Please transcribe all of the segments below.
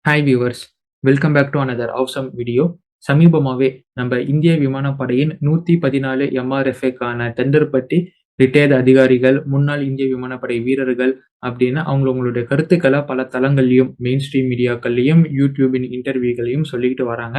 Hi viewers, welcome back to another awesome video. சமீபமாவே நம்ம இந்திய விமானப்படையின் 114 MRFAக்கான டெண்டர் பற்றி ரிட்டையர்டு அதிகாரிகள், முன்னாள் இந்திய விமானப்படை வீரர்கள் அப்படின்னு அவங்களுடைய கருத்துக்களை பல தளங்கள்லையும், மெயின் ஸ்ட்ரீம் மீடியாக்கள்லையும், யூடியூபின் இன்டர்வியூகளையும் சொல்லிக்கிட்டு வராங்க.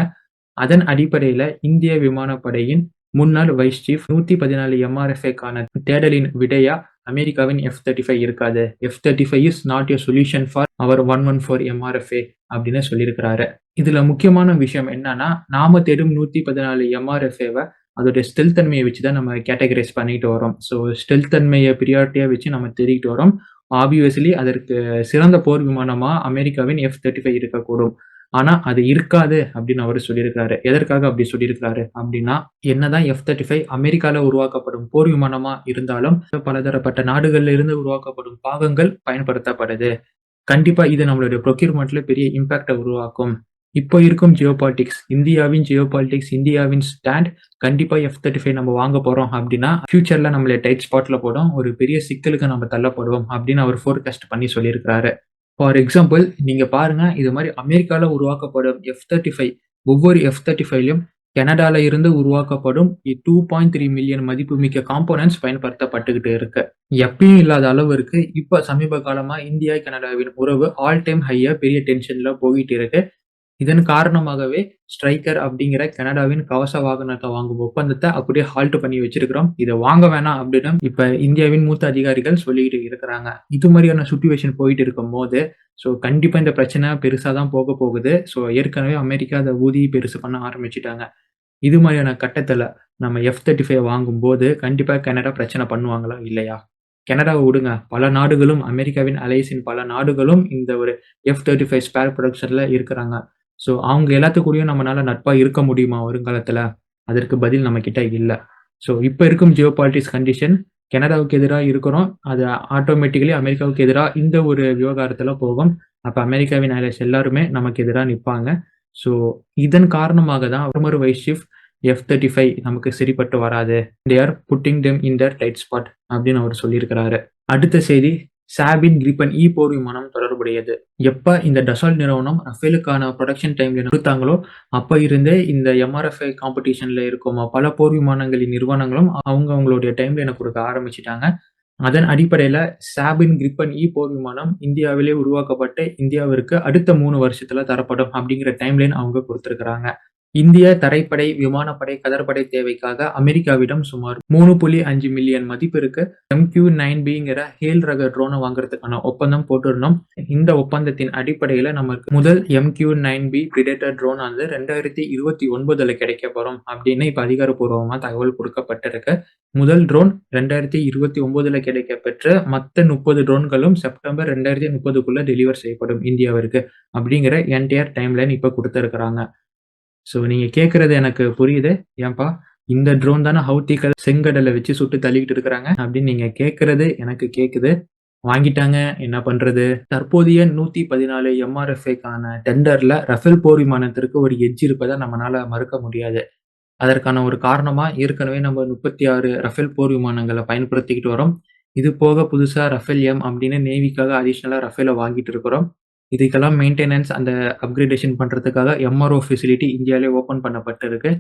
அதன் அடிப்படையில இந்திய விமானப்படையின் முன்னாள் வைஸ் சீஃப் 114 MRFAக்கான தேடலின் விடையா அமெரிக்காவின் F-35 இருக்காது. F-35 is not a solution for our 114 MRFA அப்படின்னு சொல்லியிருக்கிறாரு. இதுல முக்கியமான விஷயம் என்னன்னா, நாம தேடும் 114 MRFAவை அதோட ஸ்டெல்த் தன்மையை வச்சுதான் நம்ம கேட்டகரைஸ் பண்ணிட்டு வரோம். ஸோ ஸ்டெல்த் தன்மையை பிரியாரிட்டியா வச்சு நம்ம தேடிட்டு வரோம். ஆப்வியஸ்லி அதற்கு சிறந்த போர் விமானமா அமெரிக்காவின் F-35 இருக்கக்கூடும். ஆனா அது இருக்காது அப்படின்னு அவரு சொல்லியிருக்காரு. எதற்காக அப்படி சொல்லியிருக்காரு அப்படின்னா, என்னதான் F-35 அமெரிக்கால உருவாக்கப்படும் போர் விமானமா இருந்தாலும் பலதரப்பட்ட நாடுகள்ல இருந்து உருவாக்கப்படும் பாகங்கள் பயன்படுத்தப்படுது. கண்டிப்பா இது நம்மளுடைய ப்ரொக்யூர்மெண்ட்ல பெரிய இம்பாக்ட உருவாக்கும். இப்போ இருக்கும் ஜியோபாலிட்டிக்ஸ், இந்தியாவின் ஸ்டாண்ட் கண்டிப்பா F-35 நம்ம வாங்க போறோம் அப்படின்னா ஃபியூச்சர்ல நம்மள டைட் ஸ்பாட்ல போடும், ஒரு பெரிய சிக்கலுக்கு நம்ம தள்ளப்படுவோம் அப்படின்னு அவர் ஃபோர்காஸ்ட் பண்ணி சொல்லியிருக்கிறாரு. ஃபார் எக்ஸாம்பிள் நீங்க பாருங்க, இது மாதிரி அமெரிக்கால உருவாக்கப்படும் F-35 ஒவ்வொரு F-35லயும் கனடால இருந்து உருவாக்கப்படும் 2.3 மில்லியன் மதிப்புமிக்க காம்போனன்ட்ஸ் பயன்படுத்தப்பட்டுக்கிட்டு இருக்கு. எப்பயும் இல்லாத அளவிற்கு இப்ப சமீப காலமா இந்தியா கனடாவின் உறவு ஆல் டைம் ஹையா பெரிய டென்ஷன்ல போயிட்டு இருக்கு. இதன் காரணமாகவே ஸ்ட்ரைக்கர் அப்படிங்கிற கனடாவின் கவச வாகனத்தை வாங்கும் ஒப்பந்தத்தை அப்படியே ஹால்ட் பண்ணி வச்சிருக்கிறோம். இதை வாங்க வேணாம் அப்படின்னு இப்ப இந்தியாவின் மூத்த அதிகாரிகள் சொல்லிக்கிட்டு இருக்கிறாங்க. இது மாதிரியான சுச்சுவேஷன் போயிட்டு இருக்கும் போது ஸோ கண்டிப்பா இந்த பிரச்சனை பெருசா தான் போக போகுது. ஸோ ஏற்கனவே அமெரிக்கா அதை ஊதி பெருசு பண்ண ஆரம்பிச்சுட்டாங்க. இது மாதிரியான கட்டத்துல நம்ம F-35 வாங்கும் போது கண்டிப்பா கனடா பிரச்சனை பண்ணுவாங்களா இல்லையா? கனடாவை விடுங்க, பல நாடுகளும் அமெரிக்காவின் அலைஸின் பல நாடுகளும் இந்த ஒரு F-35 ஸ்பேர் ப்ரொடக்ஷன்ல இருக்கிறாங்க. ஸோ அவங்க எல்லாத்துக்கூடயும் நம்மளால நட்பா இருக்க முடியுமா வருங்காலத்துல? அதற்கு பதில் நம்ம கிட்ட இல்ல. ஸோ இப்ப இருக்கும் ஜியோபாலிட்டிக்ஸ் கண்டிஷன் கனடாவுக்கு எதிரா இருக்கிறோம். அது ஆட்டோமேட்டிக்கலி அமெரிக்காவுக்கு எதிரா இந்த ஒரு விவகாரத்துல போகும். அப்ப அமெரிக்காவின் அலைஸ் எல்லாருமே நமக்கு எதிரா நிப்பாங்க. ஸோ இதன் காரணமாக தான் ஃபார்மர் வைஸ் சீஃப் F-35 நமக்கு சரிப்பட்டு வராது. They are putting them in their tight spot அப்படின்னு அவர் சொல்லியிருக்கிறாரு. அடுத்த செய்தி, சாபின் கிரிப்பன் போர் விமானம் தொடர்புடையது. எப்ப இந்த டசால்ட் நிறுவனம் ரஃபேலுக்கான ப்ரொடக்ஷன் டைம்ல நிறுத்தாங்களோ அப்ப இருந்தே இந்த MRFA காம்படிஷன்ல இருக்கும் பல போர் விமானங்களின் நிறுவனங்களும் அவங்களுடைய டைம்ல எனக்கு கொடுக்க ஆரம்பிச்சிட்டாங்க. அதன் அடிப்படையில சாபின் கிரிப்பன் போர் விமானம் இந்தியாவிலே உருவாக்கப்பட்டு இந்தியாவிற்கு அடுத்த 3 வருஷத்துல தரப்படும் அப்படிங்கிற டைம்லைன் அவங்க கொடுத்திருக்கிறாங்க. இந்திய தரைப்படை, விமானப்படை, கடற்படை தேவைக்காக அமெரிக்காவிடம் சுமார் 3.5 மில்லியன் மதிப்பிற்கு MQ-9Bங்கிற ஹேல் ரக ட்ரோனை வாங்குறதுக்கான ஒப்பந்தம் போட்டிருந்தோம். இந்த ஒப்பந்தத்தின் அடிப்படையில நமக்கு முதல் MQ-9B பிரிடேட்டர் ட்ரோன் வந்து 2029ல கிடைக்க போறோம் அப்படின்னு இப்ப அதிகாரப்பூர்வமா தகவல் கொடுக்கப்பட்டிருக்கு. முதல் ட்ரோன் 2029ல கிடைக்க பெற்ற மத்த 30 ட்ரோன்களும் செப்டம்பர் 2030க்குள்ள டெலிவர் செய்யப்படும் இந்தியாவிற்கு அப்படிங்கிற என்டையர் டைம்லைன் இப்ப கொடுத்திருக்கிறாங்க. ஸோ நீங்க கேட்கறது எனக்கு புரியுது. ஏன்பா இந்த ட்ரோன் தானே ஹவுத்திகள் செங்கடலை வச்சு சுட்டு தள்ளிக்கிட்டு இருக்கிறாங்க அப்படின்னு நீங்க கேட்கறது எனக்கு கேட்குது. வாங்கிட்டாங்க, என்ன பண்றது? தற்போதைய 114 MRFAக்கான டெண்டர்ல ரஃபேல் போர் விமானத்திற்கு ஒரு எட்ஜ் இருப்பதை நம்மளால மறுக்க முடியாது. அதற்கான ஒரு காரணமா ஏற்கனவே நம்ம 36 ரஃபேல் போர் விமானங்களை பயன்படுத்திக்கிட்டு வரோம். இது போக புதுசா ரஃபேல் எம் அப்படின்னு நேவிக்காக அடிஷனலா ரஃபேலை வாங்கிட்டு இருக்கிறோம். இதுக்கெல்லாம் மெயின்டெனன்ஸ் அந்த அப்கிரேடேஷன் பண்றதுக்காக MRO ஃபெசிலிட்டி இந்தியாவிலே ஓபன் பண்ணப்பட்டிருக்கு.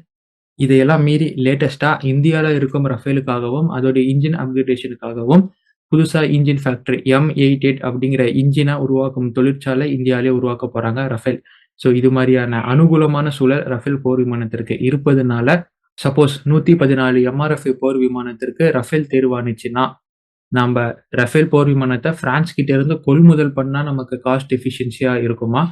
இதையெல்லாம் மீறி லேட்டஸ்டா இந்தியால இருக்கும் ரஃபேலுக்காகவும் அதோட இன்ஜின் அப்கிரேடேஷனுக்காகவும் புதுசா இன்ஜின் ஃபேக்டரி M88 அப்படிங்கிற இன்ஜினை உருவாக்கும் தொழிற்சாலை இந்தியாவிலே உருவாக்க போறாங்க ரஃபேல். ஸோ இது மாதிரியான அனுகூலமான சூழல் ரஃபேல் போர் விமானத்திற்கு இருப்பதுனால சப்போஸ் 114 MRFA போர் விமானத்திற்கு ரஃபேல் தேர்வானுச்சுன்னா நம்ம ரஃபேல் போர் விமானத்தை பிரான்ஸ் கிட்ட இருந்து கொள்முதல் பண்ணா நமக்கு காஸ்ட் எஃபிஷியன்சியா இருக்குமா?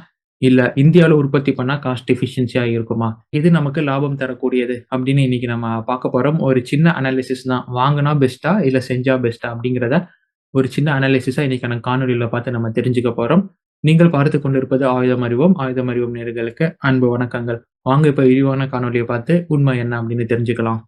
இல்ல இந்தியாவில உற்பத்தி பண்ணா காஸ்ட் எஃபிஷியன்சியா இருக்குமா? இது நமக்கு லாபம் தரக்கூடியது அப்படின்னு இன்னைக்கு நம்ம பார்க்க போறோம். ஒரு சின்ன அனாலிசிஸ் தான். வாங்கினா பெஸ்டா இல்ல செஞ்சா பெஸ்டா அப்படிங்கிறத ஒரு சின்ன அனாலிசிஸா இன்னைக்கான காணொலியில பார்த்து நம்ம தெரிஞ்சுக்க போறோம். நீங்கள் பார்த்து கொண்டிருப்பது ஆயுதம் அறிவோம் நேயர்களுக்கு அன்பு வணக்கங்கள். வாங்க இப்ப விரிவான காணொலியை பார்த்து உண்மை என்ன அப்படின்னு தெரிஞ்சுக்கலாம்.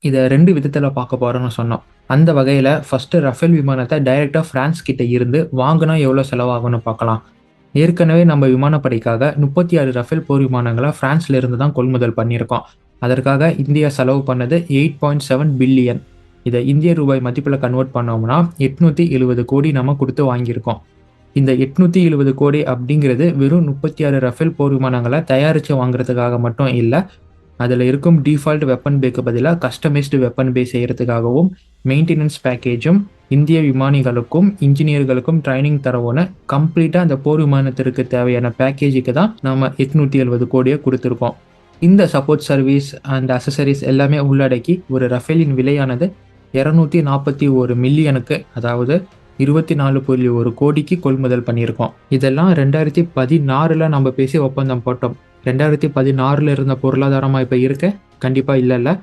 இத 2 விதத்துல பார்க்க போறோம்னு சொன்னோம். அந்த வகையில ஃபர்ஸ்ட் ரஃபேல் விமானத்தை டைரக்ட்டா பிரான்ஸ் கிட்ட இருந்து வாங்குனா எவ்வளவு செலவாகும்னு பார்க்கலாம். ஏற்கனவே நம்ம விமானப்படைக்காக 36 ரஃபேல் போர் விமானங்களை பிரான்ஸ்ல இருந்து தான் கொள்முதல் பண்ணியிருக்கோம். அதற்காக இந்தியா செலவு பண்ணது 8.7 பில்லியன். இதை இந்திய ரூபாய் மதிப்பில் கன்வெர்ட் பண்ணோம்னா 870 கோடி நம்ம கொடுத்து வாங்கியிருக்கோம். இந்த 870 கோடி அப்படிங்கிறது வெறும் 36 ரஃபேல் போர் விமானங்களை தயாரித்து வாங்குறதுக்காக மட்டும் இல்லை, அதில் இருக்கும் டிஃபால்ட் வெப்பன் பேக்கு பதிலாக கஸ்டமைஸ்டு வெப்பன் பே செய்கிறதுக்காகவும் மெயின்டெனன்ஸ் பேக்கேஜும் இந்திய விமானிகளுக்கும் இன்ஜினியர்களுக்கும் ட்ரைனிங் தரவுன்னு கம்ப்ளீட்டாக அந்த போர் விமானத்திற்கு தேவையான பேக்கேஜுக்கு தான் நம்ம 870 கோடியை கொடுத்துருக்கோம். இந்த சப்போர்ட் சர்வீஸ் அண்ட் அசசரிஸ் எல்லாமே உள்ளடக்கி ஒரு ரஃபேலின் விலையானது 241 மில்லியனுக்கு, அதாவது 24.1 கோடிக்கு கொள்முதல் பண்ணியிருக்கோம். இதெல்லாம் 2016 நம்ம பேசி ஒப்பந்தம் போட்டோம். 2016 இருந்த பொருளாதாரமாக இப்போ இருக்க கண்டிப்பாக இல்லை,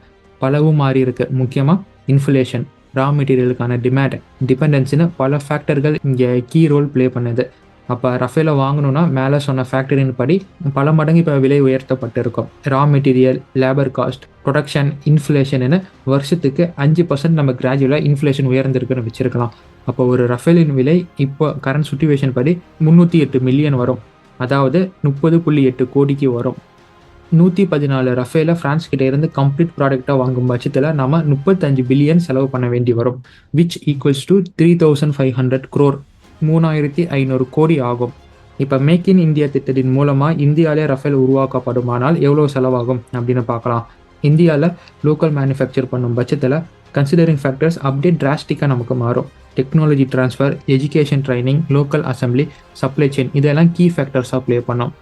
பலவும் மாறி இருக்கு. முக்கியமாக இன்ஃப்ளேஷன், ரா மெட்டீரியலுக்கான டிமாண்ட், டிபெண்டன்சின்னு பல ஃபேக்டர்கள் இங்கே கீ ரோல் ப்ளே பண்ணுது. அப்போ ரஃபேலை வாங்கணும்னா மேலே சொன்ன ஃபேக்டரின் படி பல மடங்கு இப்போ விலை உயர்த்தப்பட்டிருக்கும். Raw material, labour cost, production, இன்ஃப்ளேஷன்னு வருஷத்துக்கு 5% நம்ம கிராஜுவலாக இன்ஃப்ளேஷன் உயர்ந்திருக்குன்னு வச்சிருக்கலாம். அப்போ ஒரு ரஃபேலின் விலை இப்போ கரண்ட் சுச்சுவேஷன் படி 308 மில்லியன் வரும், அதாவது 30.8 கோடிக்கு வரும். 114 ரஃபேல பிரான்ஸ் கிட்ட இருந்து கம்ப்ளீட் ப்ராடக்டாக வாங்கும் பட்சத்தில் நம்ம 35 பில்லியன் செலவு பண்ண வேண்டி வரும், விச் ஈக்குவல்ஸ் டு 3500 crore, 3500 கோடி ஆகும். இப்போ மேக் இன் இந்தியா திட்டத்தின் மூலமாக இந்தியாவிலே ரஃபேல் உருவாக்கப்படுமானால் எவ்வளோ செலவாகும் அப்படின்னு பார்க்கலாம். இந்தியாவில் லோக்கல் மேனுஃபேக்சர் பண்ணும் பட்சத்தில் கன்சிடரிங் ஃபேக்டர்ஸ் அப்படியே டிராஸ்டிக்காக நமக்கு மாறும். Technology transfer, education training, local assembly, supply chain இதெல்லாம் கீ ஃபேக்டர்ஸாக ப்ளே பண்ணோம்.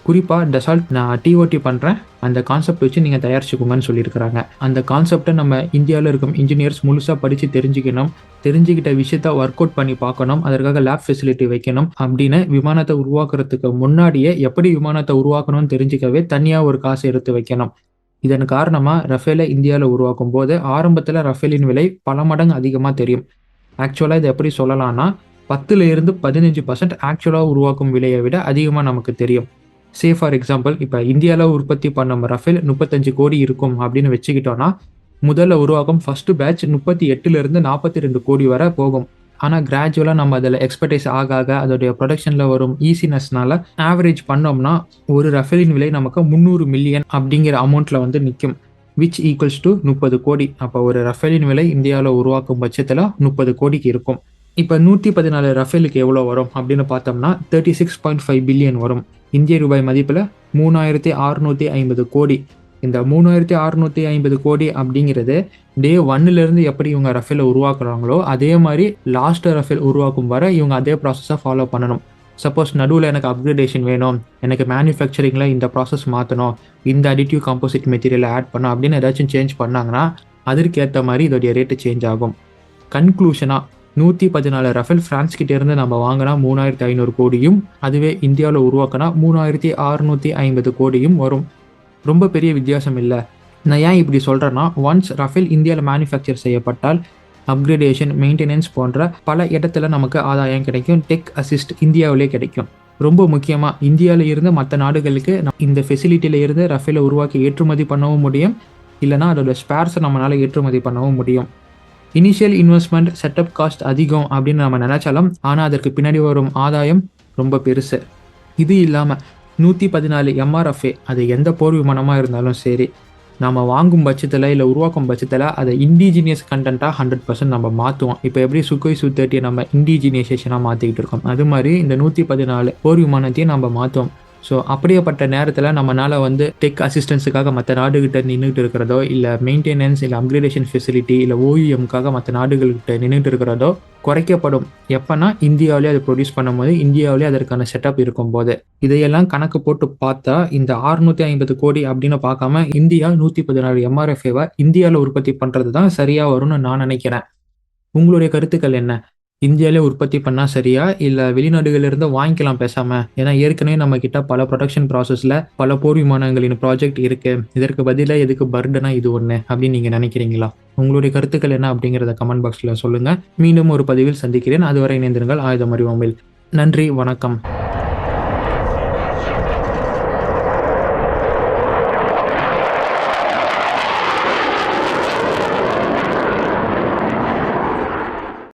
குறிப்பாக டசால்ட் நான் டிஓடி பண்ணுறேன், அந்த கான்செப்ட் வச்சு நீங்கள் தயாரிச்சுக்கோங்கன்னு சொல்லியிருக்கிறாங்க. அந்த கான்செப்டை நம்ம இந்தியாவில் இருக்கும் இன்ஜினியர்ஸ் முழுசாக படித்து தெரிஞ்சுக்கணும், தெரிஞ்சுக்கிட்ட விஷயத்த ஒர்க் அவுட் பண்ணி பார்க்கணும், அதற்காக லேப் ஃபெசிலிட்டி வைக்கணும் அப்படின்னு விமானத்தை உருவாக்குறதுக்கு முன்னாடியே எப்படி விமானத்தை உருவாக்கணும்னு தெரிஞ்சுக்கவே தனியாக ஒரு காசு எடுத்து வைக்கணும். இதன் காரணமாக ரஃபேலை இந்தியாவில் உருவாக்கும் போது ஆரம்பத்தில் ரஃபேலின் விலை பல மடங்கு அதிகமாக தெரியும். ஆக்சுவலாக இதை எப்படி சொல்லலாம்னா 10% 15% ஆக்சுவலாக உருவாக்கும் விலையை விட அதிகமாக நமக்கு தெரியும். சே ஃபார் எக்ஸாம்பிள், இப்போ இந்தியாவில் உற்பத்தி பண்ண ரஃபேல் 35 கோடி இருக்கும் அப்படின்னு வச்சுக்கிட்டோன்னா முதல்ல உருவாக்கும் ஃபர்ஸ்ட் பேட்ச் 38 - 42 கோடி வரை போகும். ஆனால் கிராஜுவலாக நம்ம அதில் எக்ஸ்பர்டைஸ் ஆக அதோடைய ப்ரொடக்ஷனில் வரும் ஈஸினஸ்னால ஆவரேஜ் பண்ணோம்னா ஒரு ரஃபேலின் விலை நமக்கு 300 மில்லியன் அப்படிங்கிற அமௌண்ட்டில் வந்து நிற்கும், விச் ஈக்குவல்ஸ் டு 30 கோடி. அப்போ ஒரு ரஃபேலின் விலை இந்தியாவில் உருவாக்கும் பட்சத்தில் 30 கோடிக்கு இருக்கும். இப்போ 114 ரஃபேலுக்கு எவ்வளோ வரும் அப்படின்னு பார்த்தோம்னா 36.5 பில்லியன் வரும். இந்திய ரூபாய் மதிப்பில் 3650 கோடி. இந்த 3650 கோடி அப்படிங்கிறது டே 1 எப்படி இவங்க ரஃபேலை உருவாக்குறாங்களோ அதே மாதிரி லாஸ்ட் ரஃபேல் உருவாக்கும் வரை இவங்க அதே ப்ராசஸை ஃபாலோ பண்ணணும். சப்போஸ் நடுவில் எனக்கு அப்கிரேடேஷன் வேணும், எனக்கு மேனுஃபேக்சரிங்கில் இந்த ப்ராசஸ் மாற்றணும், இந்த அடிட்டிவ் காம்போசிட் மெட்டீரியலை ஆட் பண்ணணும் அப்படின்னு ஏதாச்சும் சேஞ்ச் பண்ணாங்கன்னா அதற்கேற்ற மாதிரி இதோடைய ரேட்டு சேஞ்ச் ஆகும். கன்க்ளூஷனாக 114 ரஃபேல் பிரான்ஸ் கிட்டே இருந்து நம்ம வாங்கினா 3500 கோடியும், அதுவே இந்தியாவில் உருவாக்கினா 3650 கோடியும் வரும். ரொம்ப பெரிய வித்தியாசம் இல்லை. நான் ஏன் இப்படி சொல்கிறேன்னா, ஒன்ஸ் ரஃபேல் இந்தியாவில் மேனுஃபேக்சர் செய்யப்பட்டால் அப்கிரேடேஷன், மெயின்டெனன்ஸ் போன்ற பல இடத்துல நமக்கு ஆதாயம் கிடைக்கும். டெக் அசிஸ்ட் இந்தியாவிலே கிடைக்கும். ரொம்ப முக்கியமாக இந்தியாவில் இருந்து மற்ற நாடுகளுக்கு இந்த ஃபெசிலிட்டியில் இருந்து ரஃபேலை உருவாக்கி ஏற்றுமதி பண்ணவும் முடியும், இல்லைனா அதோட ஸ்பேர்ஸை நம்மளால் ஏற்றுமதி பண்ணவும் முடியும். இனிஷியல் இன்வெஸ்ட்மெண்ட், செட்டப் காஸ்ட் அதிகம் அப்படின்னு நம்ம நினைச்சாலும் ஆனால் அதற்கு பின்னாடி வரும் ஆதாயம் ரொம்ப பெருசு. இது இல்லாமல் 114 MRFA அது எந்த போர் விமானமாக இருந்தாலும் சரி, நம்ம வாங்கும் பட்சத்தில் இல்லை உருவாக்கும் பட்சத்தில் அதை இண்டிஜினியஸ் கண்டென்ட்டாக 100% நம்ம மாற்றுவோம். இப்போ எப்படி சுக்கோய் Su-30 நம்ம இண்டிஜினியேஷனாக மாற்றிக்கிட்டு இருக்கோம், அது மாதிரி இந்த 114 போர் விமானத்தையும் நம்ம மாற்றுவோம். ஸோ அப்படியேப்பட்ட நேரத்தில் நம்மளால் வந்து டெக் அசிஸ்டன்ஸுக்காக மற்ற நாடுகிட்ட நின்றுட்டு இருக்கிறதோ, இல்லை மெயின்டெனன்ஸ், இல்லை அப்கிரேடேஷன் ஃபெசிலிட்டி, இல்லை OEMக்காக மற்ற நாடுகள்கிட்ட நின்றுட்டு இருக்கிறதோ குறைக்கப்படும். எப்போனா இந்தியாவிலே அதை ப்ரொடியூஸ் பண்ணும்போது, இந்தியாவிலே அதற்கான செட்டப் இருக்கும்போது. இதையெல்லாம் கணக்கு போட்டு பார்த்தா இந்த 650 கோடி அப்படின்னு பார்க்காம இந்தியா 114 MRFAவை இந்தியாவில் உற்பத்தி பண்ணுறது தான் சரியாக வரும்னு நான் நினைக்கிறேன். உங்களுடைய கருத்துக்கள் என்ன? இந்தியாவிலே உற்பத்தி பண்ணால் சரியா, இல்லை வெளிநாடுகளிலிருந்து வாங்கிக்கலாம் பேசாமல்? ஏன்னா ஏற்கனவே நம்ம கிட்ட பல ப்ரொடக்ஷன் ப்ராசஸில் பல போர் விமானங்களின் ப்ராஜெக்ட் இருக்குது, இதற்கு பதிலாக எதுக்கு பர்டனா இது ஒன்று அப்படின்னு நீங்கள் நினைக்கிறீங்களா? உங்களுடைய கருத்துக்கள் என்ன அப்படிங்கிறத கமெண்ட் பாக்ஸில் சொல்லுங்கள். மீண்டும் ஒரு பதிவில் சந்திக்கிறேன். அதுவரை இணைந்திருங்கள் ஆயுதம் அறிவோமில். நன்றி, வணக்கம்.